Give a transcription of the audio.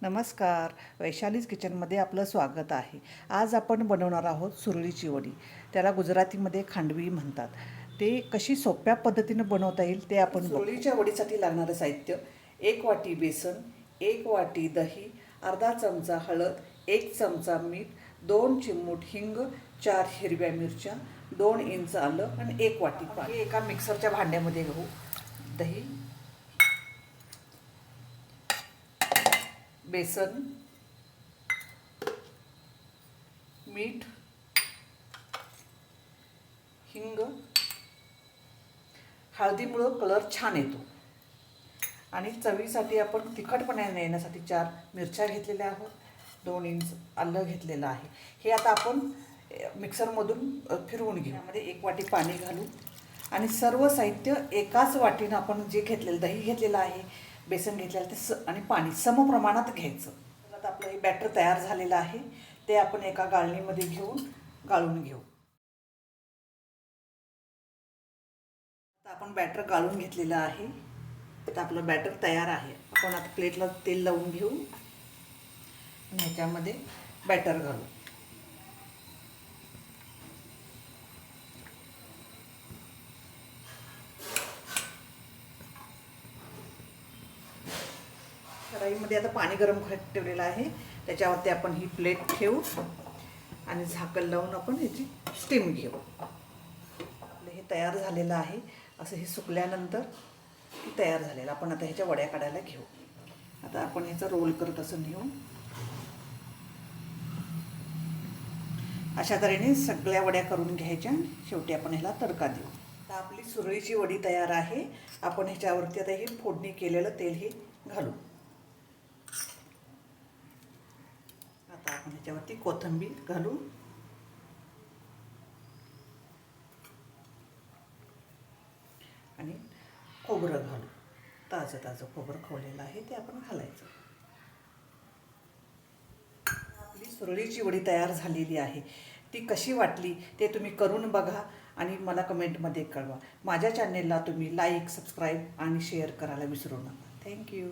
नमस्कार. वैशालीज किचनमध्ये आपलं स्वागत आहे. आज आपण बनवणार आहोत सुरळीची वडी. त्याला गुजरातीमध्ये खांडवी म्हणतात. ते कशी सोप्या पद्धतीनं बनवता येईल ते आपण सुरळीच्या वडीसाठी लागणारं साहित्य: 1 वाटी बेसन, 1 वाटी दही, अर्धा चमचा हळद, 1 चमचा मीठ, 2 चिमूट हिंग, 4 हिरव्या मिरच्या, 2 इंच आलं आणि 1 वाटी पाणी. हे एका मिक्सरच्या भांड्यामध्ये घेऊ. दही, बेसन, मीठ, हिंग. हळदीमुळं कलर छान येतो आणि चवीसाठी आपण तिखटपणा येण्यासाठी 4 मिरच्या घेतलेल्या आहोत, 2 इंच आलं घेतलेलं आहे. हे आता आपण मिक्सरमधून फिरवून घेऊ. यामध्ये 1 वाटी पाणी घालू आणि सर्व साहित्य एकाच वाटीनं आपण जे घेतलेलं दही घेतलेलं आहे, बेसन घेतलेलं ते आणि पाणी समप्रमाणात घ्यायचं. आता आपलं हे बॅटर तयार झालेलं आहे. ते आपण एका गाळणीमध्ये घेऊन गाळून घेऊ. आता आपण बॅटर गाळून घेतलेलं आहे. आता आपलं बॅटर तयार आहे. आपण आता प्लेटला तेल लावून घेऊ आणि ह्याच्यामध्ये बॅटर घालू. कढईमध्ये आता पाणी गरम करत ठेवलेलं आहे. त्याच्यावरती आपण ही प्लेट ठेवू आणि झाकण लावून आपण ह्याची स्टीम घेऊ. आपलं हे तयार झालेलं आहे. असं हे सुकल्यानंतर तयार झालेलं. आपण आता ह्याच्या वड्या काढायला घेऊ. आता आपण ह्याचा रोल करत असं नेऊ. अशा तऱ्हेने सगळ्या वड्या करून घ्यायच्या. शेवटी आपण ह्याला तडका देऊ. आता आपली सुरळीची वडी तयार आहे. आपण ह्याच्यावरती आता हे फोडणी केलेलं तेल हे घालू. आता आपण ह्याच्यावरती कोथिंबीर घालू आणि खोबरं घालू. ताजं ताजं खोबरं खवलेलं आहे ते आपण घालायचं. आपली सुरळीची वडी तयार झालेली आहे. ती कशी वाटली ते तुम्ही करून बघा आणि मला कमेंटमध्ये कळवा. माझ्या चॅनेलला तुम्ही लाईक, सबस्क्राईब आणि शेअर करायला विसरू नका. थँक्यू.